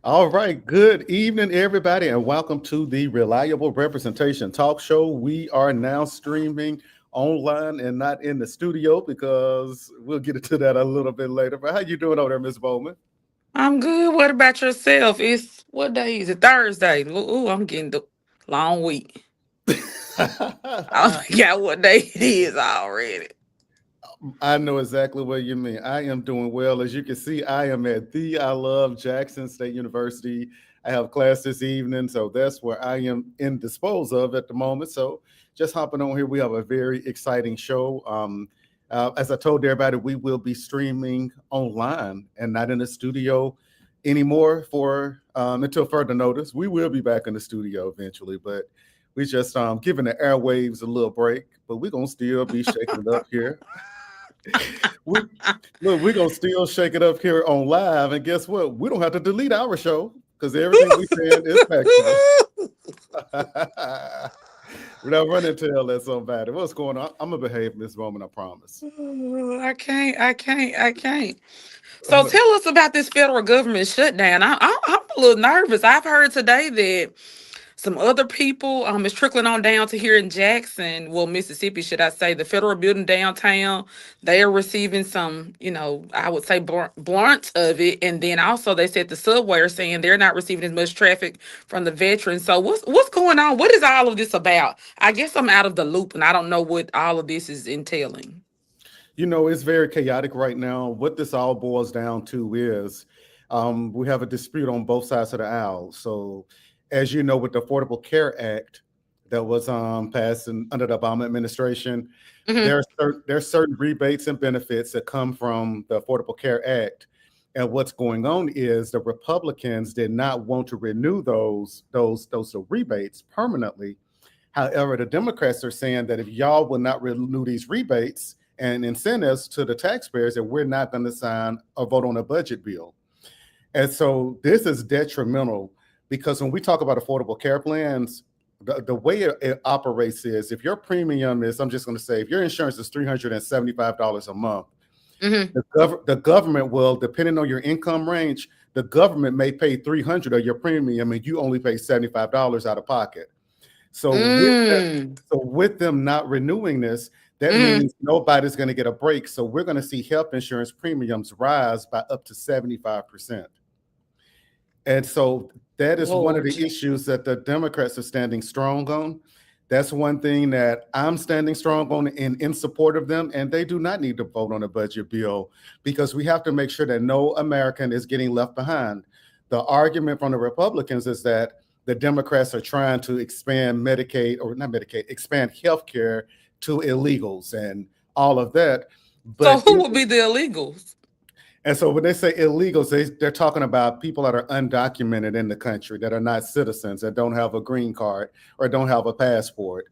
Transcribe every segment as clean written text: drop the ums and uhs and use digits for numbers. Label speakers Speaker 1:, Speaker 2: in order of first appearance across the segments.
Speaker 1: All right. Good evening, everybody, and welcome to the Reliable Representation Talk Show. We are now streaming online and not in the studio because we'll get into that a little bit later. But how you doing over there, Miss Bowman?
Speaker 2: I'm good. What about yourself? It's what day is it? Thursday. Ooh, I'm getting the long week. I forgot what day it is already.
Speaker 1: I know exactly what you mean. I am doing well. As you can see, I am at the I Love Jackson State University. I have class this evening, so that's where I am in dispose of at the moment. So just hopping on here, we have a very exciting show. As I told everybody, we will be streaming online and not in the studio anymore for until further notice. We will be back in the studio eventually, but we just giving the airwaves a little break. But we're gonna still be shaking it up here. we look, we're gonna still shake it up here on live, and guess what? We don't have to delete our show because everything we said is factual. We're not running tail at somebody. What's going on? I'm gonna behave in this moment, I promise.
Speaker 2: I can't. So tell us about this federal government shutdown. I'm a little nervous. I've heard today that some other people is trickling on down to here in Jackson, well, Mississippi, should I say, the federal building downtown. They are receiving some, I would say blunt of it. And then also they said the subway are saying they're not receiving as much traffic from the veterans. So what's going on? What is all of this about? I guess I'm out of the loop and I don't know what all of this is entailing.
Speaker 1: It's very chaotic right now. What this all boils down to is we have a dispute on both sides of the aisle. So, as you know, with the Affordable Care Act that was passed under the Obama administration,
Speaker 2: Hmm.
Speaker 1: there are certain rebates and benefits that come from the Affordable Care Act. And what's going on is the Republicans did not want to renew those rebates permanently. However, the Democrats are saying that if y'all will not renew these rebates and incentives to the taxpayers, that we're not going to sign or vote on a budget bill. And so this is detrimental because when we talk about affordable care plans, the way it operates is if your premium is, I'm just going to say, if your insurance is $375 a month,
Speaker 2: Hmm.
Speaker 1: the government will, depending on your income range, the government may pay 300 of your premium and you only pay $75 out of pocket. So
Speaker 2: Mm.
Speaker 1: with them not renewing this, that
Speaker 2: Hmm.
Speaker 1: means nobody's going to get a break. So we're going to see health insurance premiums rise by up to 75%. And so that is one of
Speaker 2: Lord.
Speaker 1: the issues that the Democrats are standing strong on. That's one thing that I'm standing strong on and in support of them. And they do not need to vote on a budget bill because we have to make sure that no American is getting left behind. The argument from the Republicans is that the Democrats are trying to expand Medicaid, or not Medicaid, expand health care to illegals and all of that.
Speaker 2: So
Speaker 1: But
Speaker 2: who would be the illegals?
Speaker 1: and so when they say illegals, they're talking about people that are undocumented in the country, that are not citizens, that don't have a green card or don't have a passport.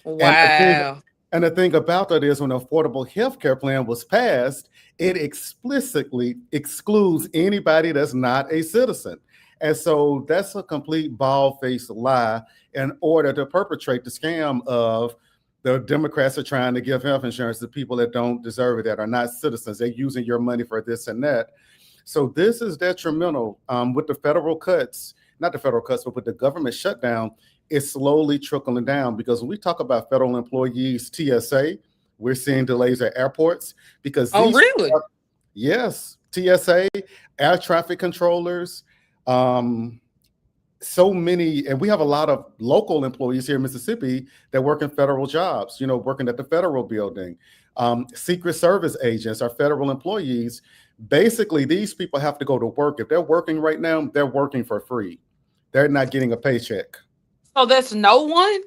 Speaker 1: And the thing,
Speaker 2: Wow.
Speaker 1: and the thing about that is when the Affordable Health Care Plan was passed, it explicitly excludes anybody that's not a citizen. And so that's a complete bald-faced lie in order to perpetrate the scam of the Democrats are trying to give health insurance to people that don't deserve it, that are not citizens. They're using your money for this and that. So this is detrimental with the federal cuts, not the federal cuts, but with the government shutdown. It's slowly trickling down because when we talk about federal employees, TSA, we're seeing delays at airports because
Speaker 2: Oh,
Speaker 1: these,
Speaker 2: really?
Speaker 1: yes, TSA, air traffic controllers, um, so many, and we have a lot of local employees here in Mississippi that work in federal jobs, working at the federal building. Secret Service agents are federal employees. Basically, these people have to go to work. If they're working right now, they're working for free. They're not getting a paycheck.
Speaker 2: So that's no one?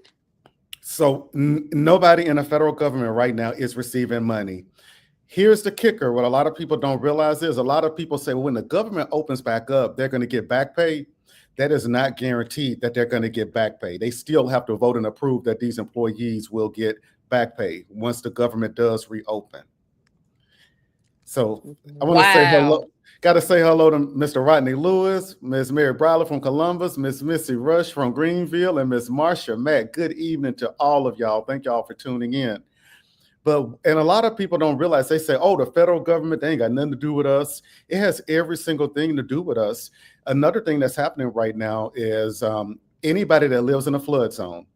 Speaker 1: So nobody in the federal government right now is receiving money. Here's the kicker. What a lot of people don't realize is a lot of people say, well, when the government opens back up, they're going to get back pay. That is not guaranteed that they're going to get back pay. They still have to vote and approve that these employees will get back pay once the government does reopen. So I want to say hello.
Speaker 2: Wow.
Speaker 1: Got to say hello to Mr. Rodney Lewis, Miss Mary Browler from Columbus, Miss Missy Rush from Greenville, and Miss Marsha Mack. Good evening to all of y'all. Thank y'all for tuning in. And a lot of people don't realize, they say, oh, the federal government, they ain't got nothing to do with us. It has every single thing to do with us. Another thing that's happening right now is anybody that lives in a flood zone.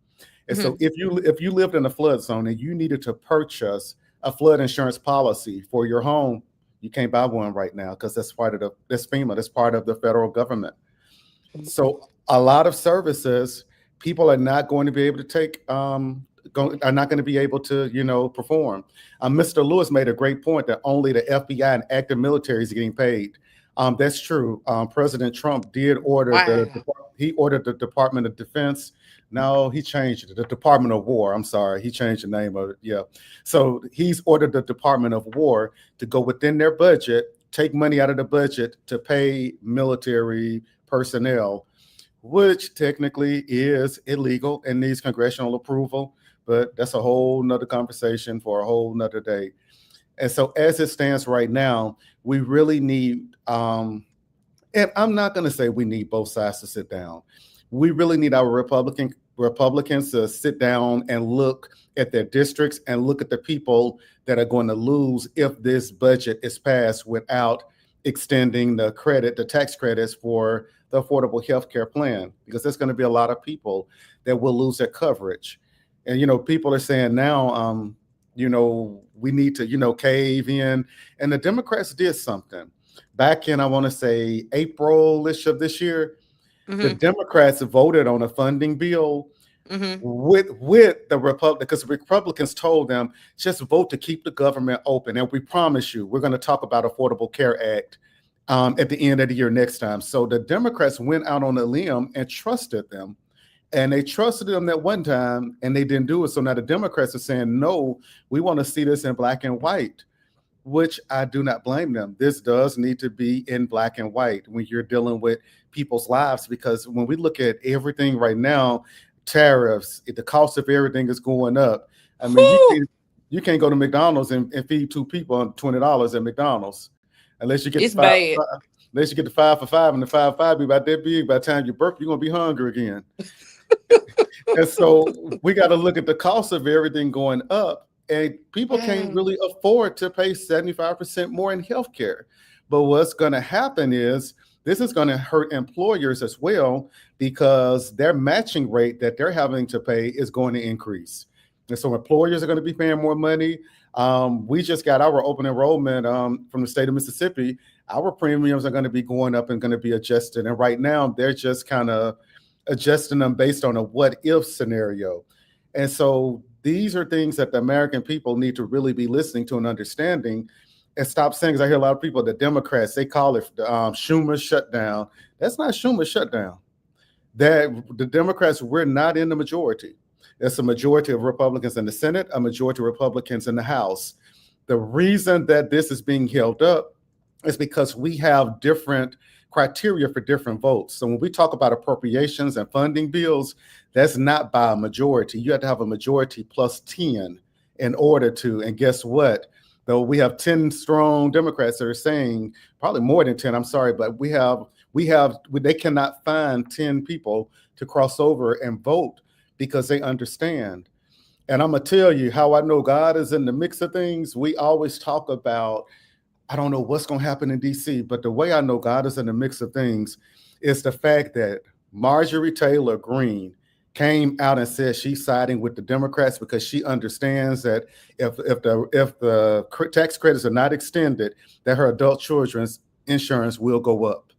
Speaker 1: And so if you lived in a flood zone and you needed to purchase a flood insurance policy for your home, you can't buy one right now because that's FEMA, that's part of the federal government. So a lot of services, people are not going to be able to take, are not going to be able to, perform. Mr. Lewis made a great point that only the FBI and active military is getting paid. That's true. President Trump did order the Department of Defense. No, he changed it. The Department of War. I'm sorry. He changed the name of it. Yeah. So he's ordered the Department of War to go within their budget, take money out of the budget to pay military personnel, which technically is illegal and needs congressional approval. But that's a whole nother conversation for a whole nother day. And so as it stands right now, we really need, and I'm not going to say we need both sides to sit down. We really need our Republicans to sit down and look at their districts and look at the people that are going to lose if this budget is passed without extending the tax credits for the affordable health care plan, because there's going to be a lot of people that will lose their coverage. And, people are saying now, we need to, cave in. And the Democrats did something back in, I want to say, April-ish of this year. The Democrats voted on a funding bill with the Republicans, because the Republicans told them, just vote to keep the government open. And we promise you, we're going to talk about Affordable Care Act at the end of the year next time. So the Democrats went out on a limb and trusted them. And they trusted them that one time and they didn't do it. So now the Democrats are saying, no, we want to see this in black and white, which I do not blame them. This does need to be in black and white when you're dealing with people's lives, because when we look at everything right now, tariffs, the cost of everything is going up. I mean, you can't go to McDonald's and feed two people on $20 at McDonald's unless you get unless you get the 5 for $5, and the 5 for $5 be about that big. By the time you burp, you're gonna be hungry again. And so we got to look at the cost of everything going up, and people can't really afford to pay 75% more in healthcare. But what's going to happen is this is going to hurt employers as well, because their matching rate that they're having to pay is going to increase. And so employers are going to be paying more money. We just got our open enrollment from the state of Mississippi. Our premiums are going to be going up and going to be adjusted. And right now they're just kind of adjusting them based on a what if scenario. And so these are things that the American people need to really be listening to and understanding, and stop saying, because I hear a lot of people, the Democrats, they call it Schumer shutdown. That's not Schumer shutdown. That the Democrats, we're not in the majority. There's a majority of Republicans in the Senate, a majority of Republicans in the House. The reason that this is being held up is because we have different criteria for different votes. So when we talk about appropriations and funding bills, that's not by a majority. You have to have a majority plus 10 in order to, and guess what? Though we have 10 strong Democrats that are saying, probably more than 10, I'm sorry, but they cannot find 10 people to cross over and vote because they understand. And I'm gonna tell you how I know God is in the mix of things. We always talk about, I don't know what's going to happen in DC, but the way I know God is in the mix of things is the fact that Marjorie Taylor Greene came out and said she's siding with the Democrats because she understands that if the tax credits are not extended, that her adult children's insurance will go up.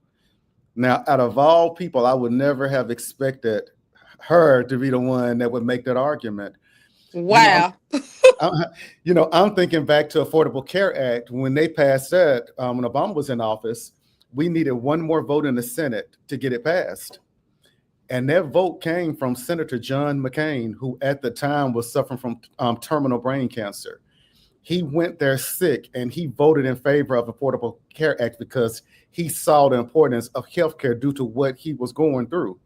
Speaker 1: Now, out of all people, I would never have expected her to be the one that would make that argument.
Speaker 2: Wow.
Speaker 1: I'm thinking back to Affordable Care Act. When they passed that, when Obama was in office, we needed one more vote in the Senate to get it passed. And that vote came from Senator John McCain, who at the time was suffering from terminal brain cancer. He went there sick and he voted in favor of Affordable Care Act because he saw the importance of healthcare due to what he was going through.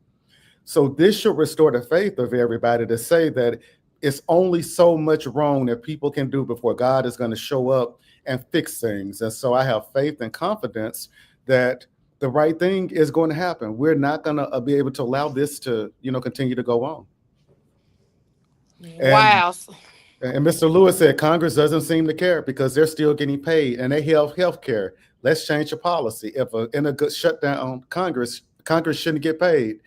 Speaker 1: So this should restore the faith of everybody to say that it's only so much wrong that people can do before God is going to show up and fix things. And so I have faith and confidence that the right thing is going to happen. We're not going to be able to allow this to, continue to go on.
Speaker 2: Wow.
Speaker 1: And Mr. Lewis said Congress doesn't seem to care because they're still getting paid and they have health care. Let's change the policy. If in a good shutdown, Congress shouldn't get paid.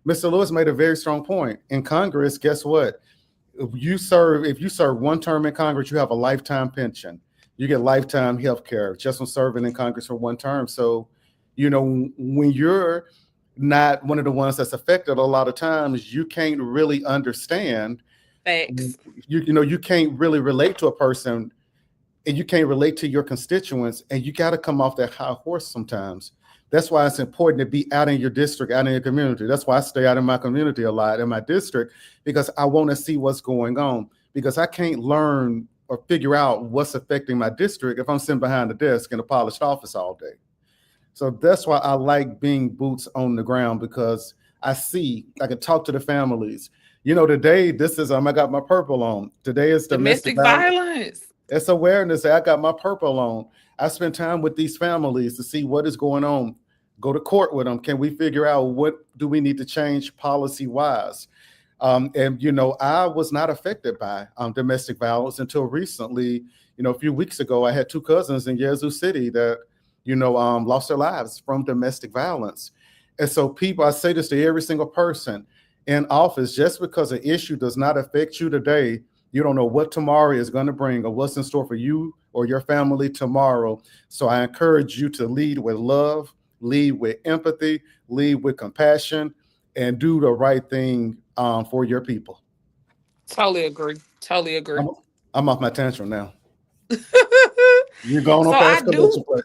Speaker 1: Mr. Lewis made a very strong point. In Congress, guess what? If you serve one term in Congress, you have a lifetime pension. You get lifetime health care just from serving in Congress for one term. So, when you're not one of the ones that's affected, a lot of times you can't really understand.
Speaker 2: Thanks.
Speaker 1: You can't really relate to a person, and you can't relate to your constituents, and you got to come off that high horse sometimes. That's why it's important to be out in your district, out in your community. That's why I stay out in my community a lot, in my district, because I want to see what's going on, because I can't learn or figure out what's affecting my district if I'm sitting behind a desk in a polished office all day. So that's why I like being boots on the ground, because I can talk to the families. Today, I got my purple on. Today is domestic
Speaker 2: violence.
Speaker 1: It's awareness. I got my purple on. I spend time with these families to see what is going on. Go to court with them. Can we figure out what do we need to change policy-wise? I was not affected by domestic violence until recently. A few weeks ago, I had two cousins in Yazoo City that lost their lives from domestic violence. And so I say this to every single person in office: just because an issue does not affect you today, you don't know what tomorrow is going to bring or what's in store for you or your family tomorrow. So I encourage you to lead with love, lead with empathy, lead with compassion, and do the right thing for your people.
Speaker 2: Totally agree.
Speaker 1: I'm off my tantrum now. You're going on
Speaker 2: So
Speaker 1: past commercial break.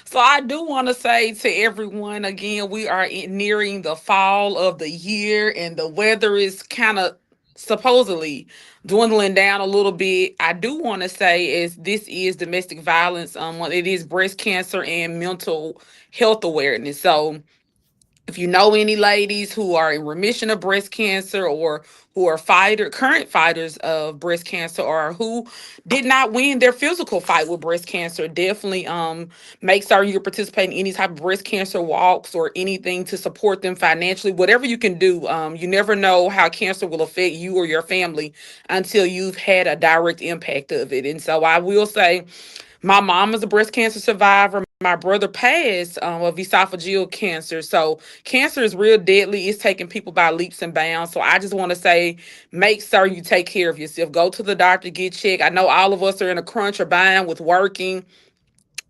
Speaker 2: So I do want to say to everyone, again, we are nearing the fall of the year and the weather is kind of supposedly dwindling down a little bit. I do want to say this is domestic violence. It is breast cancer and mental health awareness. So if you know any ladies who are in remission of breast cancer, or who are current fighters of breast cancer, or who did not win their physical fight with breast cancer, definitely make certain you participate in any type of breast cancer walks or anything to support them financially. Whatever you can do. You never know how cancer will affect you or your family until you've had a direct impact of it. And so I will say, my mom is a breast cancer survivor. My brother passed of esophageal cancer. So cancer is real deadly. It's taking people by leaps and bounds. So I just want to say, make sure you take care of yourself. Go to the doctor, get checked. I know all of us are in a crunch or bind with working,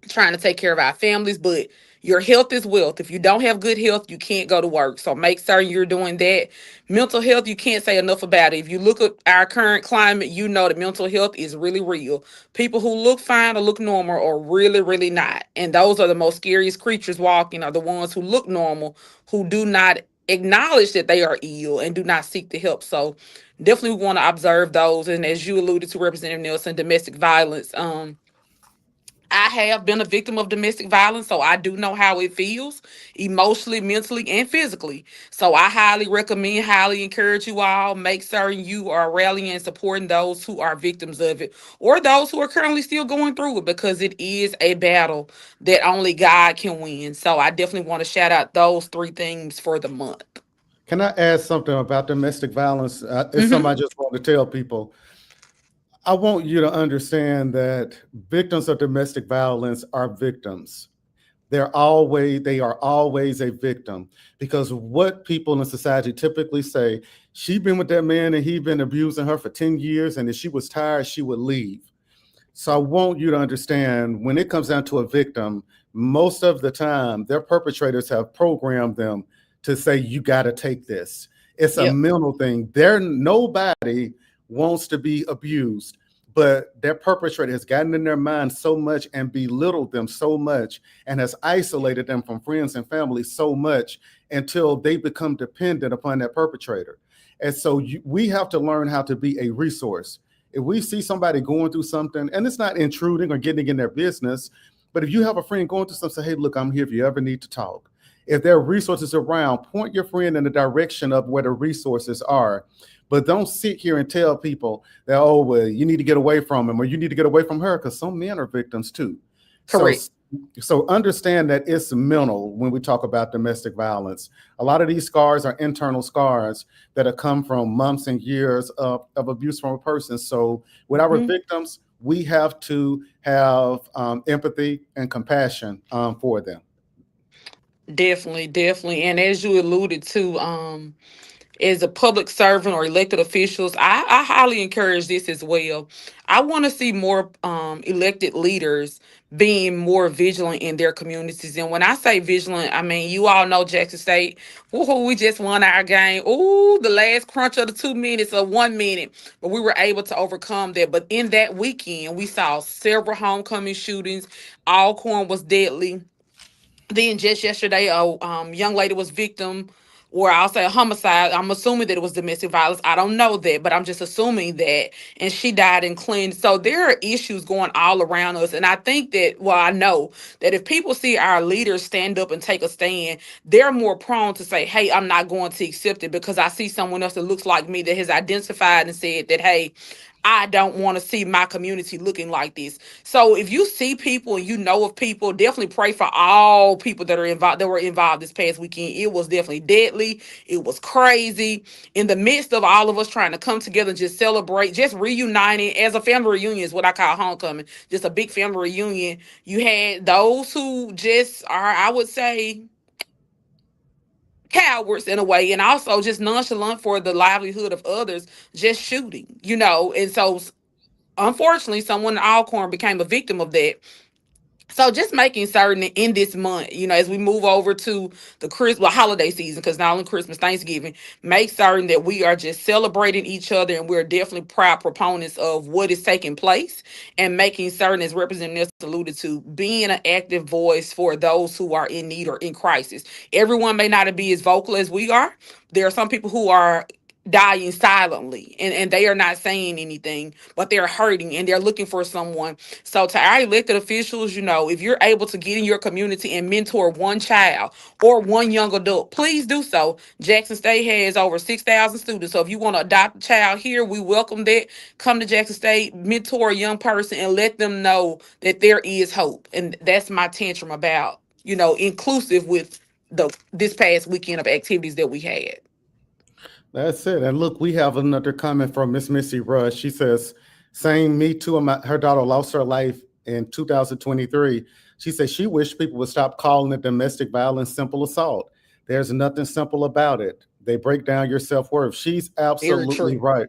Speaker 2: trying to take care of our families, but your health is wealth. If you don't have good health, you can't go to work. So make sure you're doing that. Mental health, you can't say enough about it. If you look at our current climate, you know that mental health is really real. People who look fine or look normal are really, really not. And those are the most scariest creatures walking, are the ones who look normal, who do not acknowledge that they are ill and do not seek the help. So definitely want to observe those. And as you alluded to, Representative Nelson, domestic violence, I have been a victim of domestic violence, so I do know how it feels emotionally, mentally, and physically. So I highly recommend, highly encourage you all, make certain you are rallying and supporting those who are victims of it, or those who are currently still going through it, because it is a battle that only God can win. So I definitely want to shout out those three things for the month.
Speaker 1: Can I add something about domestic violence? It's something I just want to tell people. I want you to understand that victims of domestic violence are victims. They are always a victim, because what people in society typically say, she been with that man and he been abusing her for 10 years, and if she was tired, she would leave. So I want you to understand, when it comes down to a victim, most of the time their perpetrators have programmed them to say, you got to take this. It's a mental thing. Nobody wants to be abused, but their perpetrator has gotten in their mind so much and belittled them so much and has isolated them from friends and family so much until they become dependent upon that perpetrator. And so we have to learn how to be a resource. If we see somebody going through something, and it's not intruding or getting in their business, but if you have a friend going through something, say, hey, look, I'm here if you ever need to talk. If there are resources around, point your friend in the direction of where the resources are. But don't sit here and tell people that, oh, well, you need to get away from him or you need to get away from her, because some men are victims too.
Speaker 2: Correct.
Speaker 1: So So understand that it's mental when we talk about domestic violence. A lot of these scars are internal scars that have come from months and years of abuse from a person. So with our
Speaker 2: Mhm.
Speaker 1: victims, we have to have empathy and compassion for them.
Speaker 2: Definitely, definitely. And as you alluded to, as a public servant or elected officials, I highly encourage this as well. I want to see more elected leaders being more vigilant in their communities. And when I say vigilant, I mean, you all know Jackson State. Woohoo, we just won our game. Ooh, the last crunch of the 2 minutes or 1 minute. But we were able to overcome that. But in that weekend, we saw several homecoming shootings. Alcorn was deadly. Then just yesterday, a young lady was victim, or I'll say a homicide. I'm assuming that it was domestic violence. I don't know that, but I'm just assuming that. And she died in Clinton. So there are issues going all around us. And I think that, well, I know that if people see our leaders stand up and take a stand, they're more prone to say, hey, I'm not going to accept it because I see someone else that looks like me that has identified and said that, hey, I don't want to see my community looking like this. So if you see people and you know of people, definitely pray for all people that are involved that were involved this past weekend. It was definitely deadly. It was crazy. In the midst of all of us trying to come together and just celebrate, just reuniting as a family reunion is what I call homecoming. Just a big family reunion. You had those who just are, I would say, cowards in a way, and also just nonchalant for the livelihood of others, just shooting. And so unfortunately, someone in Alcorn became a victim of that. So just making certain that in this month, as we move over to the Christmas holiday season, because not only Christmas, Thanksgiving, make certain that we are just celebrating each other, and we're definitely proud proponents of what is taking place, and making certain, as Representative Nelson alluded to, being an active voice for those who are in need or in crisis. Everyone may not be as vocal as we are. There are some people who are dying silently, and they are not saying anything, but they're hurting and they're looking for someone. So to our elected officials, if you're able to get in your community and mentor one child or one young adult, please do so. Jackson State has over 6,000 students. So if you want to adopt a child here, we welcome that. Come to Jackson State, mentor a young person, and let them know that there is hope. And that's my tantrum about, inclusive with this past weekend of activities that we had.
Speaker 1: That's it. And look, we have another comment from Miss Missy Rush. She says, "Same, me too. Her daughter lost her life in 2023. She says she wished people would stop calling it domestic violence simple assault. There's nothing simple about it. They break down your self worth." She's
Speaker 2: Very
Speaker 1: absolutely
Speaker 2: true.
Speaker 1: right.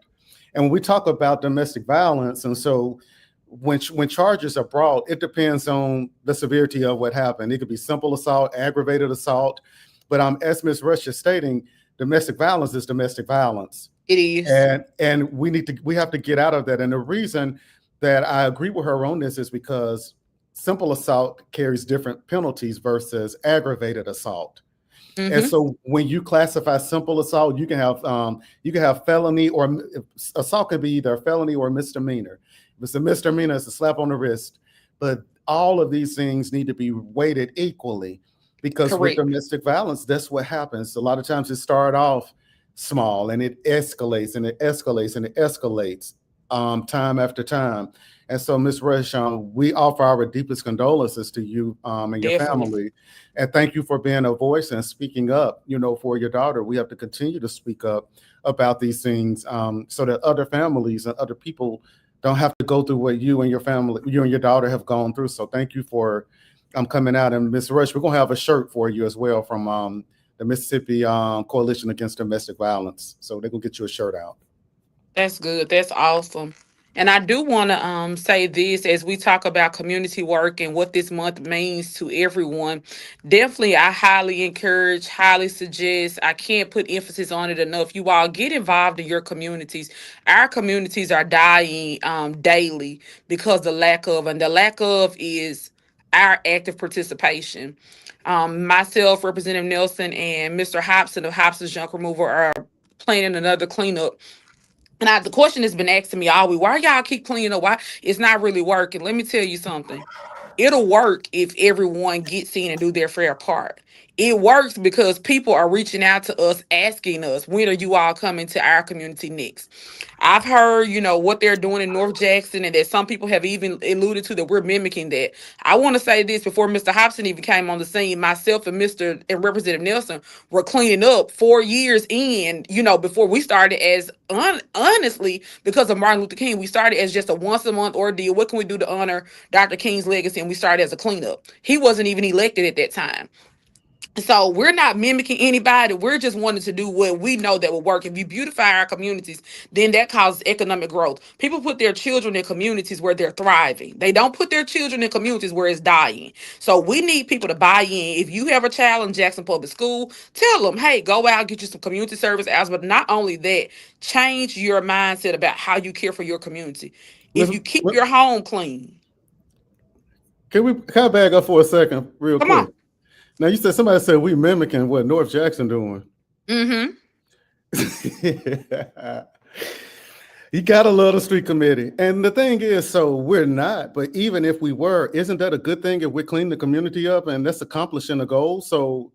Speaker 1: And when we talk about domestic violence, and so when charges are brought, it depends on the severity of what happened. It could be simple assault, aggravated assault, but as Ms. Rush is stating, domestic violence is domestic violence,
Speaker 2: It is.
Speaker 1: and we have to get out of that. And the reason that I agree with her on this is because simple assault carries different penalties versus aggravated assault. And
Speaker 2: Mm-hmm.
Speaker 1: so when you classify simple assault, you can have felony, or assault could be either a felony or a misdemeanor. If it's a misdemeanor, it's a slap on the wrist. But all of these things need to be weighted equally, because with
Speaker 2: Correct.
Speaker 1: domestic violence, that's what happens. A lot of times it start off small and it escalates and it escalates and it escalates time after time. And so, Ms. Rush, we offer our deepest condolences to you and your
Speaker 2: Definitely.
Speaker 1: family. And thank you for being a voice and speaking up, for your daughter. We have to continue to speak up about these things, so that other families and other people don't have to go through what you and your daughter have gone through. So thank you for coming out. And Ms. Rush, we're going to have a shirt for you as well from the Mississippi Coalition Against Domestic Violence. So they're going to get you a shirt out.
Speaker 2: That's good. That's awesome. And I do want to say this as we talk about community work and what this month means to everyone. Definitely, I highly encourage, highly suggest. I can't put emphasis on it enough. You all get involved in your communities. Our communities are dying daily because the lack of is our active participation. Myself, Representative Nelson, and Mr. Hobson of Hobson's Junk Removal are planning another cleanup. And the question has been asked to me all week, why y'all keep cleaning up? Why it's not really working? Let me tell you something. it'll work if everyone gets in and do their fair part. It works because people are reaching out to us, asking us, when are you all coming to our community next? I've heard, what they're doing in North Jackson, and that some people have even alluded to that we're mimicking that. I want to say this before Mr. Hobson even came on the scene. Myself and Mr. and Representative Nelson were cleaning up 4 years in, before we started as honestly, because of Martin Luther King, we started as just a once a month ordeal. What can we do to honor Dr. King's legacy? And we started as a cleanup. He wasn't even elected at that time. So we're not mimicking anybody. We're just wanting to do what we know that will work. If you beautify our communities, then that causes economic growth. People put their children in communities where they're thriving. They don't put their children in communities where it's dying. So we need people to buy in. If you have a child in Jackson Public School, tell them, hey, go out, get you some community service hours. But not only that, change your mindset about how you care for your community. If you keep your home clean.
Speaker 1: Can I back up for a second real
Speaker 2: Come
Speaker 1: quick?
Speaker 2: on.
Speaker 1: Now, you said somebody said we mimicking what North Jackson doing.
Speaker 2: Mm-hmm.
Speaker 1: You gotta love the street committee. And the thing is, so we're not, but even if we were, isn't that a good thing if we clean the community up and that's accomplishing a goal? So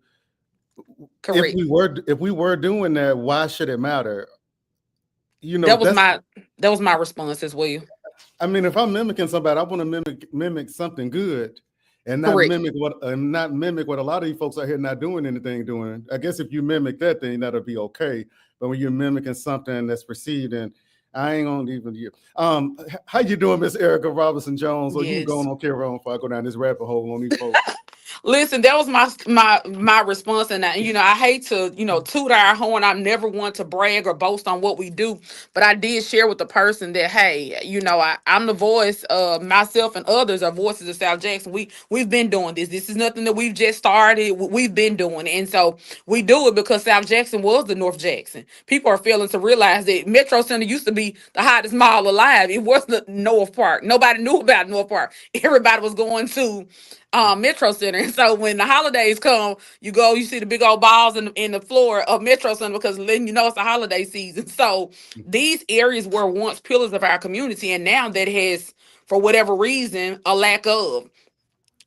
Speaker 2: correct.
Speaker 1: If we were doing that, why should it matter?
Speaker 2: That was my response as well.
Speaker 1: I mean, if I'm mimicking somebody, I want to mimic something good. And not mimic what a lot of you folks out here not doing anything doing. I guess if you mimic that thing, that'll be okay. But when you're mimicking something that's perceived, and I ain't gonna even you. How you doing, Miss Erica Robinson Jones? Or you can go on carry on before I go down this rabbit hole on these folks.
Speaker 2: Listen, that was my response, and I hate to toot our horn. I'm never one to brag or boast on what we do, but I did share with the person that hey, I'm the voice of myself and others are voices of South Jackson. We've been doing this. This is nothing that we've just started. We've been doing, and so we do it because South Jackson was the North Jackson. People are failing to realize that Metro Center used to be the hottest mall alive. It wasn't North Park. Nobody knew about North Park. Everybody was going to Metro Center. And so when the holidays come, you see the big old balls in the floor of Metro Center because then it's the holiday season. So these areas were once pillars of our community, and now that has, for whatever reason, a lack of.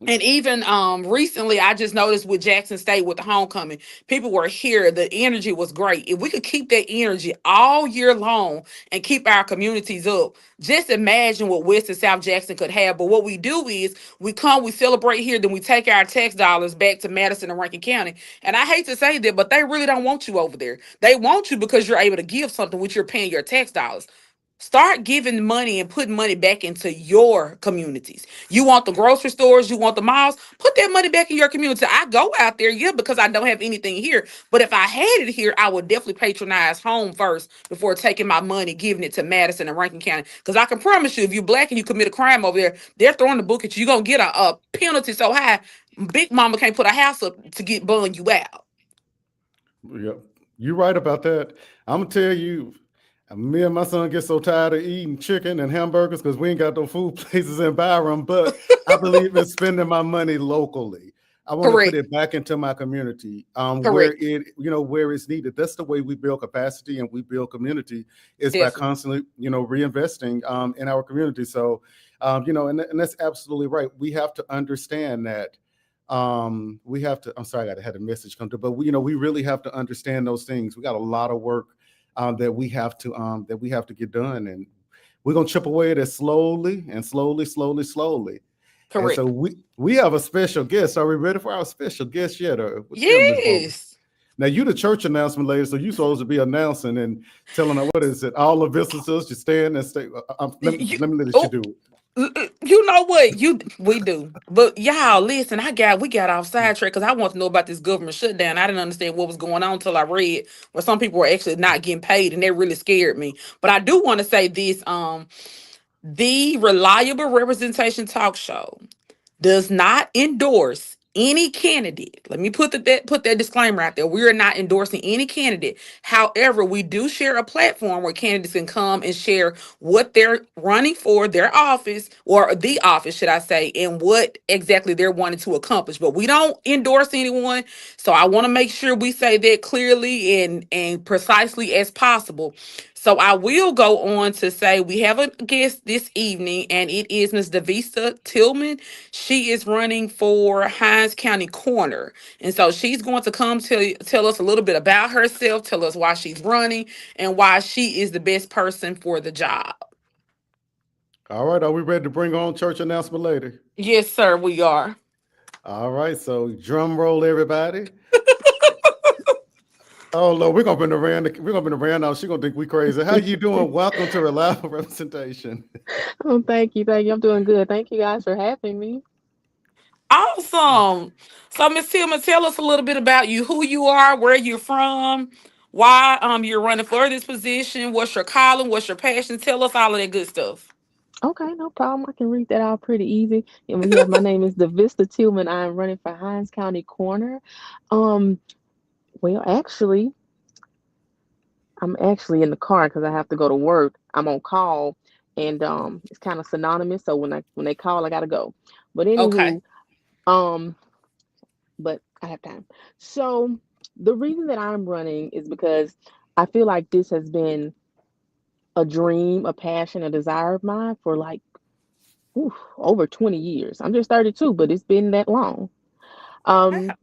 Speaker 2: And even recently, I just noticed with Jackson State with the homecoming, people were here. The energy was great. If we could keep that energy all year long and keep our communities up, just imagine what West and South Jackson could have. But what we do is we celebrate here, then we take our tax dollars back to Madison and Rankin County. And I hate to say that, but they really don't want you over there. They want you because you're able to give something which you're paying your tax dollars. Start giving money and putting money back into your communities. You want the grocery stores, you want the malls, put that money back in your community. I go out there, because I don't have anything here. But if I had it here, I would definitely patronize home first before taking my money, giving it to Madison and Rankin County. Because I can promise you, if you're Black and you commit a crime over there, they're throwing the book at you. You're going to get a penalty so high, Big Mama can't put a house up to bun you out.
Speaker 1: Yep. You're right about that. I'm going to tell you, me and my son get so tired of eating chicken and hamburgers because we ain't got no food places in Byram, but I believe in spending my money locally. I want to put it back into my community, where it's needed. That's the way we build capacity and we build community is by constantly, reinvesting in our community. So, and that's absolutely right. We have to understand that. I'm sorry, I had a message come through, but we really have to understand those things. We got a lot of work that we have to get done, and we're gonna chip away at it slowly. Correct. And so we have a special guest. Are we ready for our special guest yet?
Speaker 2: Yes.
Speaker 1: Now you the church announcement lady, so you supposed to be announcing and telling her what is it? All the visitors, you stand and stay. Let me let you do it.
Speaker 2: You know what we do, but y'all listen. We got off sidetrack because I want to know about this government shutdown. I didn't understand what was going on until I read where some people were actually not getting paid, and that really scared me. But I do want to say this: the Reliable Representation Talk Show does not endorse any candidate. Let me put that disclaimer out there. We are not endorsing any candidate. However, we do share a platform where candidates can come and share what they're running for, their office, or the office, should I say, and what exactly they're wanting to accomplish. But we don't endorse anyone. So I want to make sure we say that clearly and precisely as possible. So I will go on to say we have a guest this evening, and it is Ms. Davista Tillman. She is running for Hinds County Coroner. And so she's going to come tell us a little bit about herself, tell us why she's running, and why she is the best person for the job.
Speaker 1: All right, are we ready to bring on church announcement later?
Speaker 2: Yes, sir, we are.
Speaker 1: All right, so drum roll, everybody. Oh Lord, we're gonna bring around now. She's gonna think we crazy. How you doing? Welcome to Reliable Representation.
Speaker 3: Oh, thank you. Thank you. I'm doing good. Thank you guys for having me.
Speaker 2: Awesome. So Miss Tillman, tell us a little bit about you, who you are, where you're from, why you're running for this position, what's your calling, what's your passion. Tell us all of that good stuff.
Speaker 3: Okay, no problem. I can read that out pretty easy. And we have my name is Davista Tillman. I am running for Hinds County Coroner. Um, well, actually, I'm actually in the car because I have to go to work. I'm on call, and it's kind of synonymous. So when they call, I gotta go. But
Speaker 2: Okay.
Speaker 3: anywho, um, but I have time. So the reason that I'm running is because I feel like this has been a dream, a passion, a desire of mine for like over 20 years. I'm just 32, but it's been that long. Um,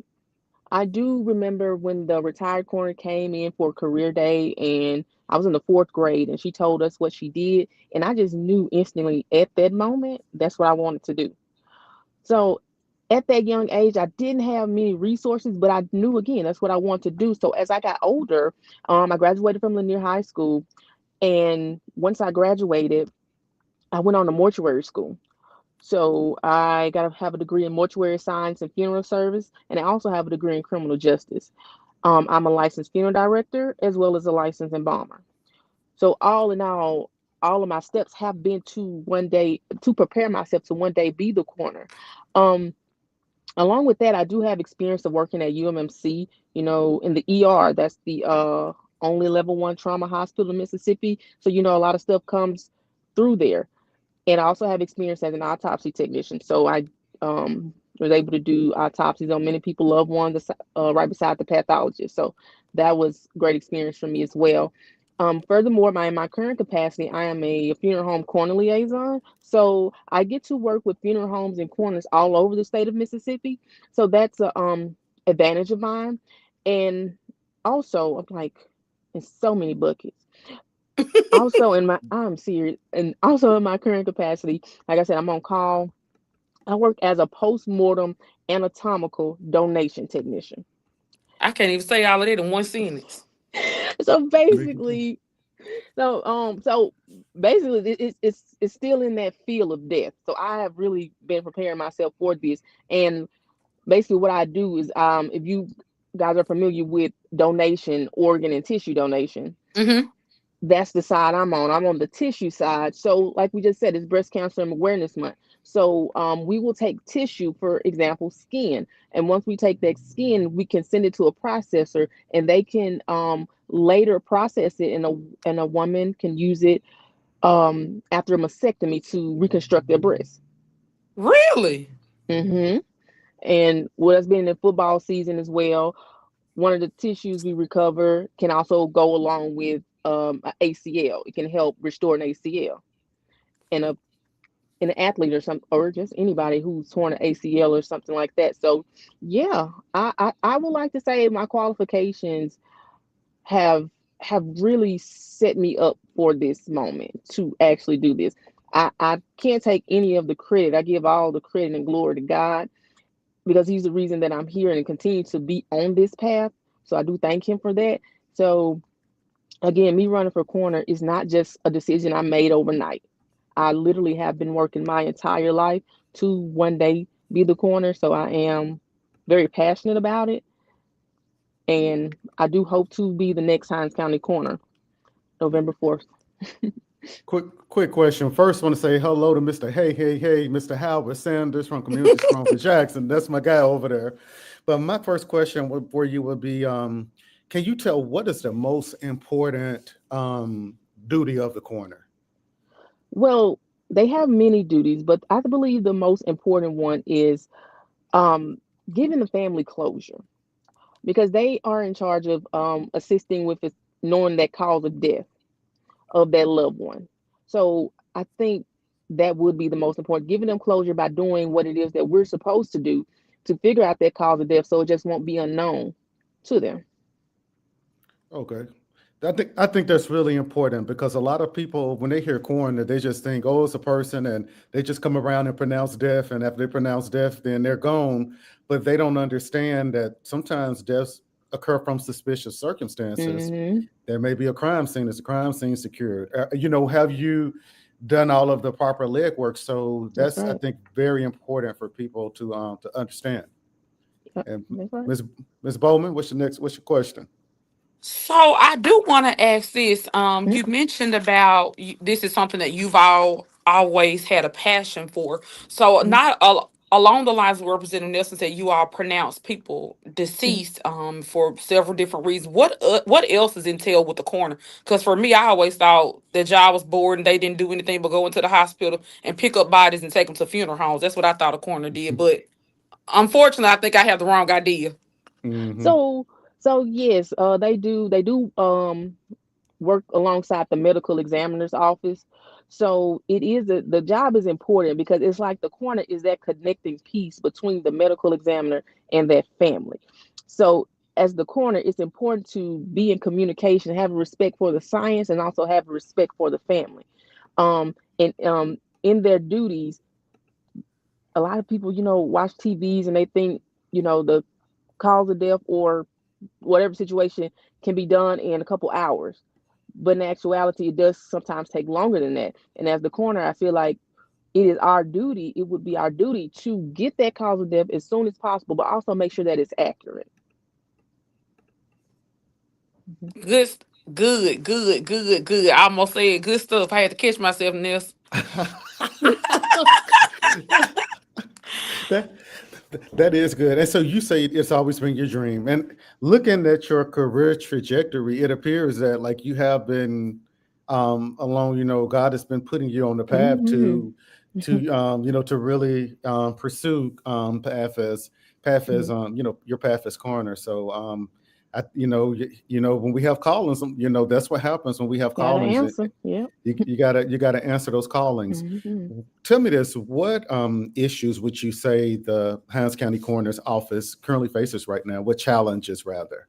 Speaker 3: I do remember when the retired coroner came in for career day, and I was in the fourth grade, and she told us what she did, and I just knew instantly at that moment that's what I wanted to do. So at that young age, I didn't have many resources, but I knew again that's what I wanted to do. So as I got older, I graduated from Lanier High School, and once I graduated, I went on to mortuary school. So I got to have a degree in mortuary science and funeral service, and I also have a degree in criminal justice. I'm a licensed funeral director as well as a licensed embalmer. So all in all of my steps have been to one day to prepare myself to one day be the coroner. Um, Along with that, I do have experience of working at UMMC, in the ER. That's the only level one trauma hospital in Mississippi. So a lot of stuff comes through there. And I also have experience as an autopsy technician. So I was able to do autopsies on many people, loved ones, right beside the pathologist. So that was great experience for me as well. Furthermore, in my current capacity, I am a funeral home coroner liaison. So I get to work with funeral homes and coroners all over the state of Mississippi. So that's a advantage of mine. And also, I'm like in so many buckets. I'm serious, and also in my current capacity, like I said, I'm on call. I work as a post-mortem anatomical donation technician.
Speaker 2: I can't even say all of that in one sentence.
Speaker 3: So basically, so basically, it's still in that field of death. So I have really been preparing myself for this, and basically, what I do is, if you guys are familiar with donation, organ and tissue donation,
Speaker 2: Mm-hmm.
Speaker 3: that's the side I'm on. I'm on the tissue side. So, like we just said, it's Breast Cancer Awareness Month. So, we will take tissue, for example, skin, and once we take that skin, we can send it to a processor, and they can later process it, and a woman can use it after a mastectomy to reconstruct their breast.
Speaker 2: Really?
Speaker 3: hmm And what has been in football season as well, one of the tissues we recover can also go along with an ACL. It can help restore an ACL in a in an athlete or some or just anybody who's torn an ACL or something like that. So yeah, I would like to say my qualifications have have really set me up for this moment to actually do this. I can't take any of the credit. I give all the credit and glory to God because he's the reason that I'm here and continue to be on this path. So I do thank him for that. So again, me running for coroner is not just a decision I made overnight. I literally have been working my entire life to one day be the coroner. So I am very passionate about it. And I do hope to be the next Hinds County coroner, November 4th.
Speaker 1: Quick question. First, want to say hello to Mr. Hey, Mr. Howard Sanders from Community Strong for Jackson. That's my guy over there. But my first question for you would be, can you tell what is the most important duty of the coroner?
Speaker 3: Well, they have many duties, but I believe the most important one is um, giving the family closure because they are in charge of assisting with knowing that cause of death. of that loved one. So I think that would be the most important, giving them closure by doing what it is that we're supposed to do to figure out that cause of death so it just won't be unknown to them.
Speaker 1: Okay. I think that's really important because a lot of people, when they hear coroner, they just think, oh, it's a person, and they just come around and pronounce death. And after they pronounce death, then they're gone. But they don't understand that sometimes deaths occur from suspicious circumstances.
Speaker 3: Hmm.
Speaker 1: There may be a crime scene. Is the crime scene secured? Have you done all of the proper legwork? So
Speaker 3: That's
Speaker 1: that's, I
Speaker 3: right.
Speaker 1: think, very important for people to understand.
Speaker 3: Yep,
Speaker 1: And
Speaker 3: that's right.
Speaker 1: Ms. Ms. Bowman, what's your question?
Speaker 2: So I do want to ask this.
Speaker 3: Mhm.
Speaker 2: You mentioned about this is something that you've all always had a passion for. So
Speaker 3: Mhm.
Speaker 2: not along the lines of Representative Nelson said, you all pronounce people
Speaker 3: Mhm.
Speaker 2: deceased for several different reasons. What else is entailed with the coroner? Because for me, I always thought their job was bored and they didn't do anything but go into the hospital and pick up bodies and take them to funeral homes. That's what I thought a coroner did. But unfortunately, I think I have the wrong idea.
Speaker 1: Hmm.
Speaker 3: So so yes, they do work alongside the medical examiner's office. So the job is important because it's like the coroner is that connecting piece between the medical examiner and that family. So as the coroner, it's important to be in communication, have a respect for the science, and also have a respect for the family. And in their duties, a lot of people, watch TVs and they think, the cause of death or whatever situation can be done in a couple hours. But in actuality, it does sometimes take longer than that. And as the coroner, I feel like it would be our duty to get that cause of death as soon as possible, but also make sure that it's accurate. Mhm.
Speaker 2: Good, good. I almost said good stuff. I had to catch myself in this.
Speaker 1: that that is good. And so you say it's always been your dream. And looking at your career trajectory, it appears that like you have been along, God has been putting you on the path
Speaker 3: Mhm.
Speaker 1: to really pursue path as
Speaker 3: Mhm.
Speaker 1: your path as coroner. So when we have callings, that's what happens when we have
Speaker 3: Gotta
Speaker 1: callings.
Speaker 3: answer. Yep.
Speaker 1: You gotta answer those callings.
Speaker 3: Mhm.
Speaker 1: Tell me this: what issues would you say the Hines County Coroner's Office currently faces right now? What challenges, rather?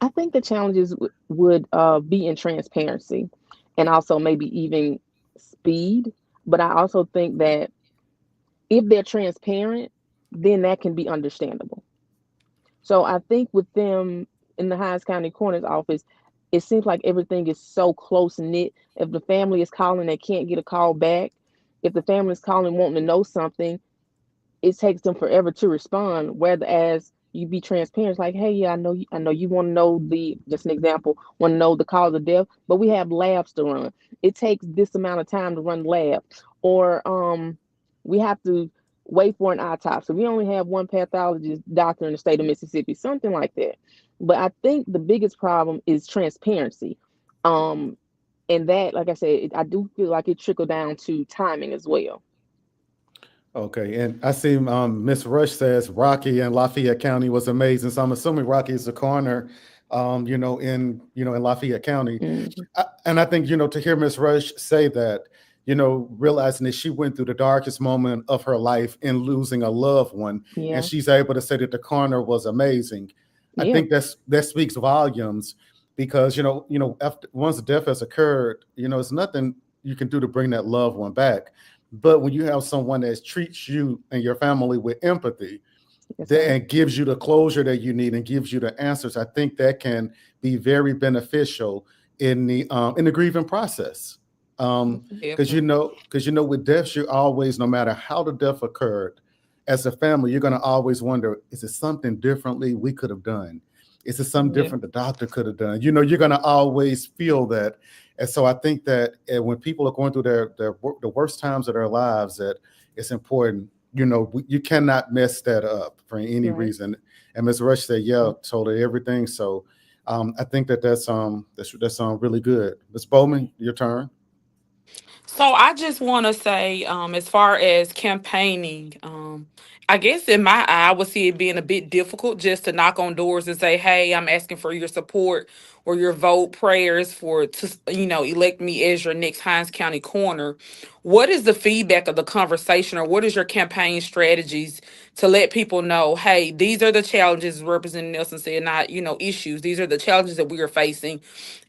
Speaker 3: I think the challenges would be in transparency and also maybe even speed. But I also think that if they're transparent, then that can be understandable. So I think with them in the Hines County Coroner's Office, it seems like everything is so close knit. If the family is calling, they can't get a call back. If the family is calling wanting to know something, it takes them forever to respond. Whereas you be transparent, it's like, hey, yeah, I know you want to know just an example, want to know the cause of death, but we have labs to run. It takes this amount of time to run lab, or we have to wait for an autopsy. We only have one pathologist doctor in the state of Mississippi, something like that. But I think the biggest problem is transparency. Um, and that, like I said, I do feel like it trickled down to timing as well.
Speaker 1: Okay, and I see Miss Rush says Rocky in Lafayette County was amazing. So I'm assuming Rocky is the coroner, in Lafayette County.
Speaker 3: Mhm.
Speaker 1: And I think to hear Miss Rush say that, realizing that she went through the darkest moment of her life in losing a loved one, and
Speaker 3: Yeah.
Speaker 1: she's able to say that the coroner was amazing. I
Speaker 3: Yeah.
Speaker 1: think that speaks volumes because after once death has occurred, it's nothing you can do to bring that loved one back. But when you have someone that treats you and your family with empathy,
Speaker 3: That's
Speaker 1: that
Speaker 3: right.
Speaker 1: and gives you the closure that you need and gives you the answers, I think that can be very beneficial in the grieving process. Because
Speaker 2: Definitely.
Speaker 1: with deaths, you always, no matter how the death occurred, as a family, you're going to always wonder: is it something differently we could have done? Is it something
Speaker 2: Yeah.
Speaker 1: different the doctor could have done? You're going to always feel that, and so I think that when people are going through the worst times of their lives, that it's important. You cannot mess that up for any
Speaker 3: Right.
Speaker 1: reason. And Ms. Rush said, "Yeah, totally everything." So I think that's really good. Ms. Bowman, your turn.
Speaker 2: So I just want to say, as far as campaigning, I guess in my eye, I would see it being a bit difficult just to knock on doors and say, "Hey, I'm asking for your support or your vote, prayers for to elect me as your next Hinds County coroner." What is the feedback of the conversation, or what is your campaign strategies to let people know, "Hey, these are the challenges," Representative Nelson said, not issues. These are the challenges that we are facing,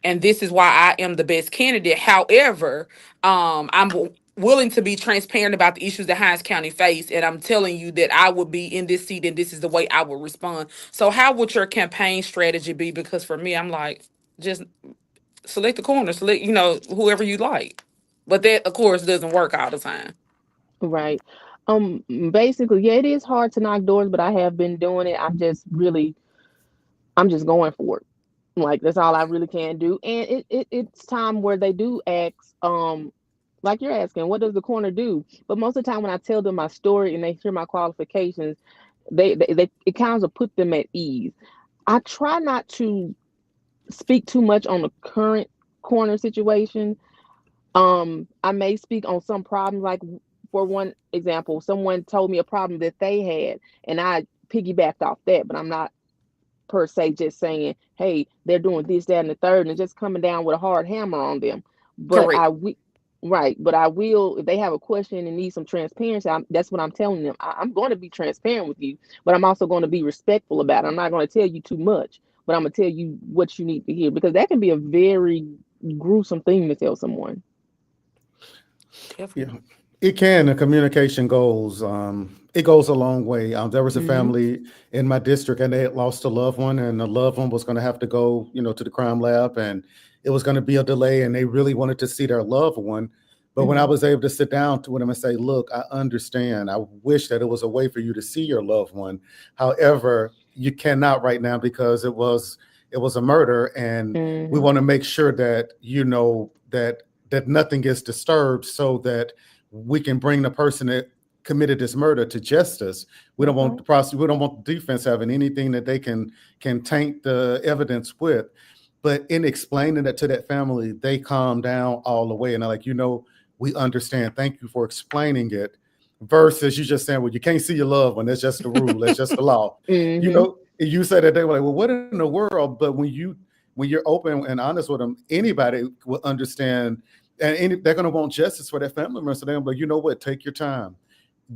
Speaker 2: and this is why I am the best candidate. However, I'm willing to be transparent about the issues that Hinds County face, and I'm telling you that I would be in this seat and this is the way I would respond. So how would your campaign strategy be? Because for me, I'm like, just select the corner, select, whoever you like. But that of course doesn't work all the time.
Speaker 3: Right. Basically, yeah, it is hard to knock doors, but I have been doing it. I'm just going for it. Like that's all I really can do. And it's time where they do ask, like you're asking, what does the corner do? But most of the time when I tell them my story and they hear my qualifications, they it kind of put them at ease. I try not to speak too much on the current corner situation. I may speak on some problems, like for one example, someone told me a problem that they had, and I piggybacked off that, but I'm not per se just saying, hey, they're doing this, that, and the third, and just coming down with a hard hammer on them. But
Speaker 2: Correct.
Speaker 3: right, but I will, if they have a question and need some transparency, that's what I'm telling them. I'm going to be transparent with you, but I'm also going to be respectful about it. I'm not going to tell you too much, but I'm going to tell you what you need to hear, because that can be a very gruesome thing to tell someone.
Speaker 1: Yeah, it can. The communication goes. It goes a long way. There was a
Speaker 3: Hmm.
Speaker 1: family in my district, and they had lost a loved one, and the loved one was going to have to go, to the crime lab, and it was going to be a delay, and they really wanted to see their loved one. But when I
Speaker 3: Hmm.
Speaker 1: was able to sit down with them and say, "Look, I understand. I wish that it was a way for you to see your loved one. However, you cannot right now because it was a murder, and we
Speaker 3: Hmm.
Speaker 1: want to make sure that you know that nothing gets disturbed so that we can bring the person that committed this murder to justice. We don't
Speaker 3: That's
Speaker 1: want
Speaker 3: right.
Speaker 1: the prosecutor, we don't want the defense having anything that they can taint the evidence with." But in explaining it to that family, they calm down all the way and they're like, we understand. Thank you for explaining it. Versus you just saying, well, you can't see your loved one. That's just the rule. That's just the law.
Speaker 3: Hmm.
Speaker 1: You say that, they were like, well, what in the world? But when you're open and honest with them, anybody will understand, and they're going to want justice for their family member. So they're like, you know what? Take your time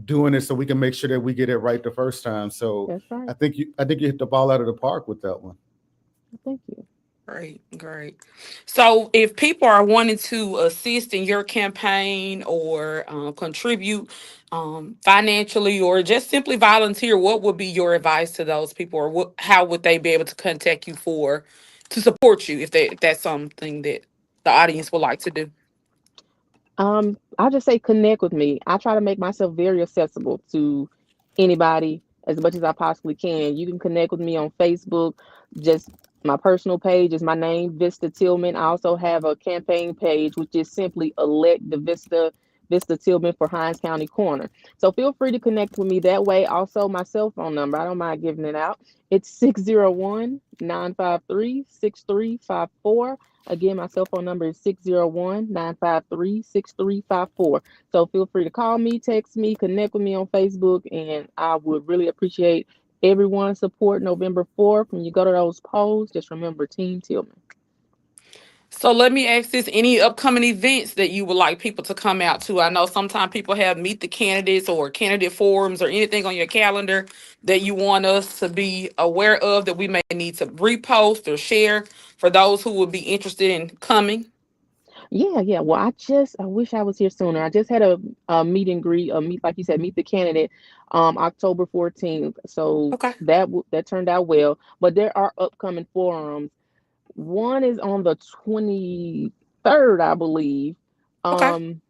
Speaker 1: doing it so we can make sure that we get it right the first time. So
Speaker 3: That's right.
Speaker 1: I think you hit the ball out of the park with that one.
Speaker 3: Thank you.
Speaker 2: Great, great. So, if people are wanting to assist in your campaign or contribute financially or just simply volunteer, what would be your advice to those people, or how would they be able to contact you to support you if that's something that the audience would like to do?
Speaker 3: I'll just say connect with me. I try to make myself very accessible to anybody as much as I possibly can. You can connect with me on Facebook. Just my personal page is my name, Vista Tillman. I also have a campaign page, which is simply elect the Vista Tillman for Hinds County Coroner. So feel free to connect with me that way. Also, my cell phone number, I don't mind giving it out. It's 601-953-6354. Again, my cell phone number is 601-953-6354. So feel free to call me, text me, connect with me on Facebook, and I would really appreciate everyone's support November 4th. When you go to those polls, just remember Team Tillman.
Speaker 2: So let me ask this: any upcoming events that you would like people to come out to? I know sometimes people have meet the candidates or candidate forums or anything on your calendar that you want us to be aware of that we may need to repost or share for those who would be interested in coming.
Speaker 3: Yeah, yeah. Well, I wish I was here sooner. I just had a meet and greet, meet, like you said, meet the candidate, October 14th. So
Speaker 2: Okay.
Speaker 3: that turned out well. But there are upcoming forums. One is on the 23rd, I believe.
Speaker 2: Okay.
Speaker 3: Um,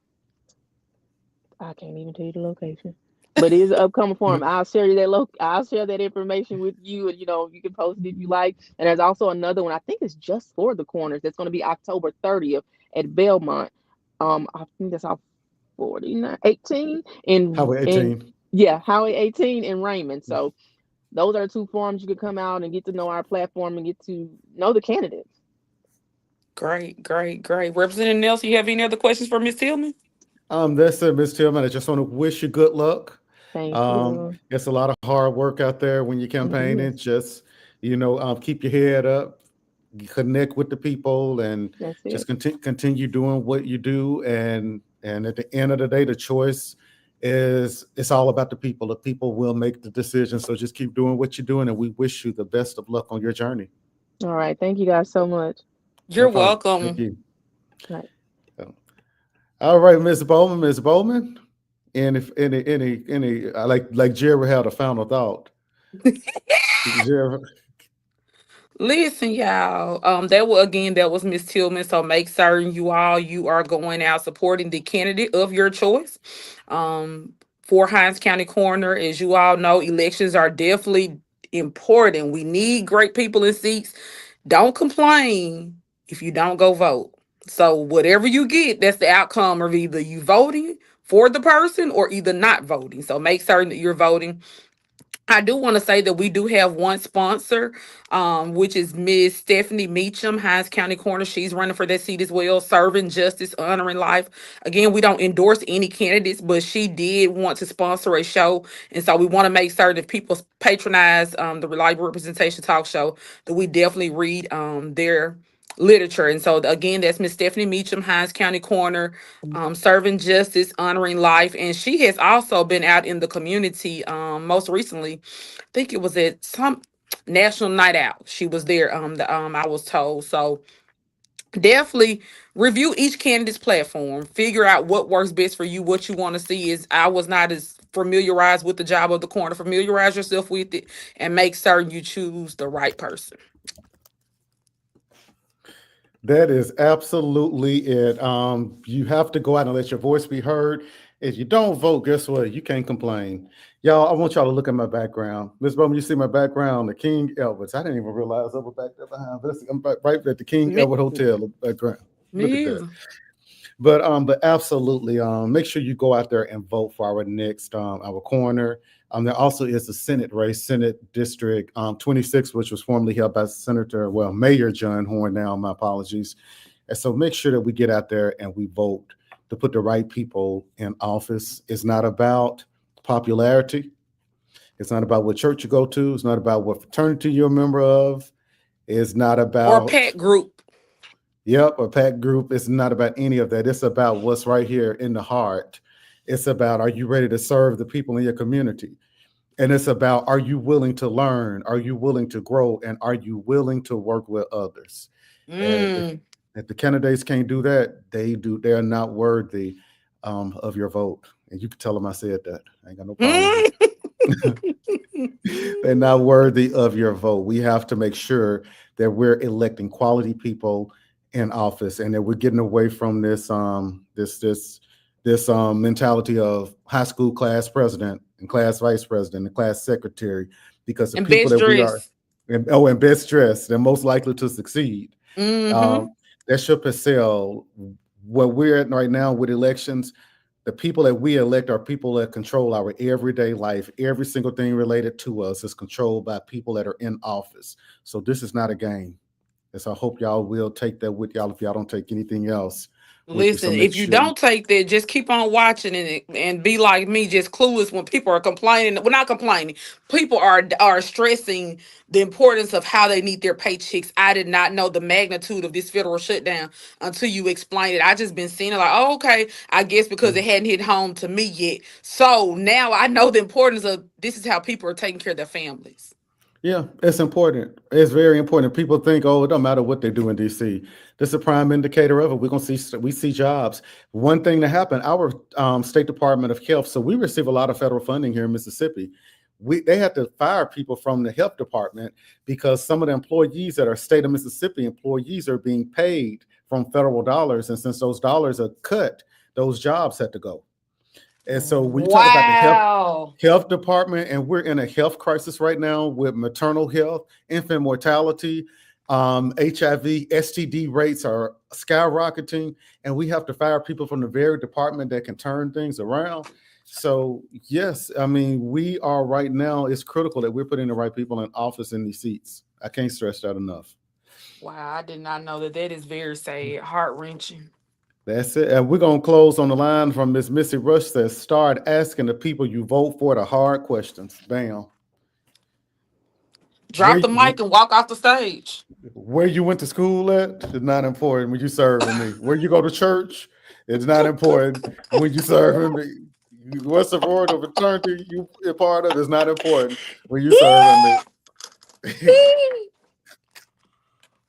Speaker 3: I can't even tell you the location, but it is an upcoming forum. I'll share that information with you, and you can post it if you like. And there's also another one. I think it's just for the corners. That's going to be October 30th at Belmont. I think that's off 49 18
Speaker 1: Highway
Speaker 3: in
Speaker 1: 18.
Speaker 3: yeah, Highway 18 in Raymond. So those are the two forums you can come out and get to know our platform and get to know the candidates.
Speaker 2: Great, great, great. Representative Nelson, you have any other questions for Ms. Tillman?
Speaker 1: That's it, Miss Tillman. I just want to wish you good luck.
Speaker 3: Thank you.
Speaker 1: It's a lot of hard work out there when you're
Speaker 3: It
Speaker 1: campaigning.
Speaker 3: is.
Speaker 1: Just, keep your head up, connect with the people, and
Speaker 3: That's
Speaker 1: just
Speaker 3: it.
Speaker 1: continue doing what you do. And at the end of the day, the choice is it's all about the people. The people will make the decision. So just keep doing what you're doing, and we wish you the best of luck on your journey.
Speaker 3: All right. Thank you guys so much.
Speaker 2: You're
Speaker 1: No problem. Thank
Speaker 2: welcome.
Speaker 1: you.
Speaker 3: All right.
Speaker 1: So, all right, Ms. Bowman, Ms. Bowman. And if any, like Jerry had a final thought. Jerry,
Speaker 2: Listen, y'all. That was Miss Tillman. So make certain you are going out supporting the candidate of your choice. For Hinds County Coroner, as you all know, elections are definitely important. We need great people in seats. Don't complain if you don't go vote. So whatever you get, that's the outcome of either you voting for the person or either not voting. So make certain that you're voting. I do want to say that we do have one sponsor, which is Miss Stephanie Meacham, Hinds County Coroner. She's running for that seat as well, serving justice, honoring life. Again, we don't endorse any candidates, but she did want to sponsor a show. And so we want to make certain if people patronize the Reliable Representation Talk Show, that we definitely read their literature. And so again, that's Miss Stephanie Meacham, Hinds County Coroner, serving justice, honoring life. And she has also been out in the community. Most recently, I think it was at some National Night Out. She was there. I was told. So definitely review each candidate's platform. Figure out what works best for you. What you want to see is I was not as familiarized with the job of the coroner. Familiarize yourself with it and make certain you choose the right person.
Speaker 1: that is absolutely it. You have to go out and let your voice be heard. If you don't vote, guess what? You can't complain. Y'all, I want y'all to look at my background. Ms. Bowman, you see my background, the King Edwards. I didn't even realize I was back there behind this. I'm right at the King
Speaker 2: Me,
Speaker 1: Edward Hotel background. Look
Speaker 2: me
Speaker 1: at that.
Speaker 2: either.
Speaker 1: But absolutely, make sure you go out there and vote for our next our coroner. There also is a Senate race, Senate District 26, which was formerly held by Mayor John Horn. Now, my apologies. And so make sure that we get out there and we vote to put the right people in office. It's not about popularity. It's not about what church you go to. It's not about what fraternity you're a member of. It's not
Speaker 2: Or
Speaker 1: about
Speaker 2: pet group.
Speaker 1: a pack group. It's not about any of that. It's about what's right here in the heart. It's about, are you ready to serve the people in your community? And it's about, are you willing to learn? Are you willing to grow? And are you willing to work with others? And if the candidates can't do that, they are not worthy of your vote. And you can tell them I said that. I ain't got no problem with it. They're not worthy of your vote. We have to make sure that we're electing quality people in office, and that we're getting away from this mentality of high school class president and class vice president and class secretary, because the
Speaker 2: And
Speaker 1: people
Speaker 2: best
Speaker 1: that we are,
Speaker 2: dress.
Speaker 1: and best dressed, they're most likely to succeed. That ship has sailed. Where we're at right now with elections, the people that we elect are people that control our everyday life. Every single thing related to us is controlled by people that are in office. So this is not a game. And so I hope y'all will take that with y'all if y'all don't take anything else with you. So
Speaker 2: Listen,
Speaker 1: make
Speaker 2: if you
Speaker 1: sure
Speaker 2: don't take that, just keep on watching and be like me, just clueless when people are complaining. Well, not complaining. People are stressing the importance of how they need their paychecks. I did not know the magnitude of this federal shutdown until you explained it. I just been seeing it like, oh, okay, I guess because it hadn't hit home to me yet. So now I know the importance of this is how people are taking care of their families.
Speaker 1: Yeah, it's important. It's very important. People think, oh, it don't matter what they do in DC. This is a prime indicator of it. We see jobs. One thing that happened, our State Department of Health. So we receive a lot of federal funding here in Mississippi. They had to fire people from the health department because some of the employees that are state of Mississippi employees are being paid from federal dollars, and since those dollars are cut, those jobs had to go. And so when you talk about the health department, and we're in a health crisis right now with maternal health, infant mortality, HIV, STD rates are skyrocketing, and we have to fire people from the very department that can turn things around. So yes, I mean, we are right now, it's critical that we're putting the right people in office in these seats. I can't stress that enough.
Speaker 2: Wow, I did not know that. That is very sad, heart wrenching.
Speaker 1: That's it. And we're gonna close on the line from Miss Missy Rush says, start asking the people you vote for the hard questions. Bam.
Speaker 2: Drop the mic and walk off the stage.
Speaker 1: Where you went to school at is not important when you serving me. Where you go to church, it's not important when you serving me. What sorority or fraternity you a part of is not important when you serving me.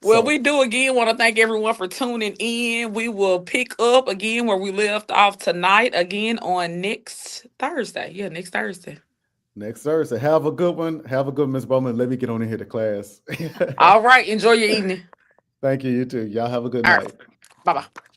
Speaker 2: Well,
Speaker 1: So,
Speaker 2: we do again want to thank everyone for tuning in. We will pick up again where we left off tonight, again on next Thursday. Yeah, next Thursday.
Speaker 1: next Thursday. Have a good one. Have a good Miss Bowman. Let me get on in here to class.
Speaker 2: All right. Enjoy your evening.
Speaker 1: Thank you. You too. Y'all have a good
Speaker 2: All
Speaker 1: night.
Speaker 2: right. Bye-bye.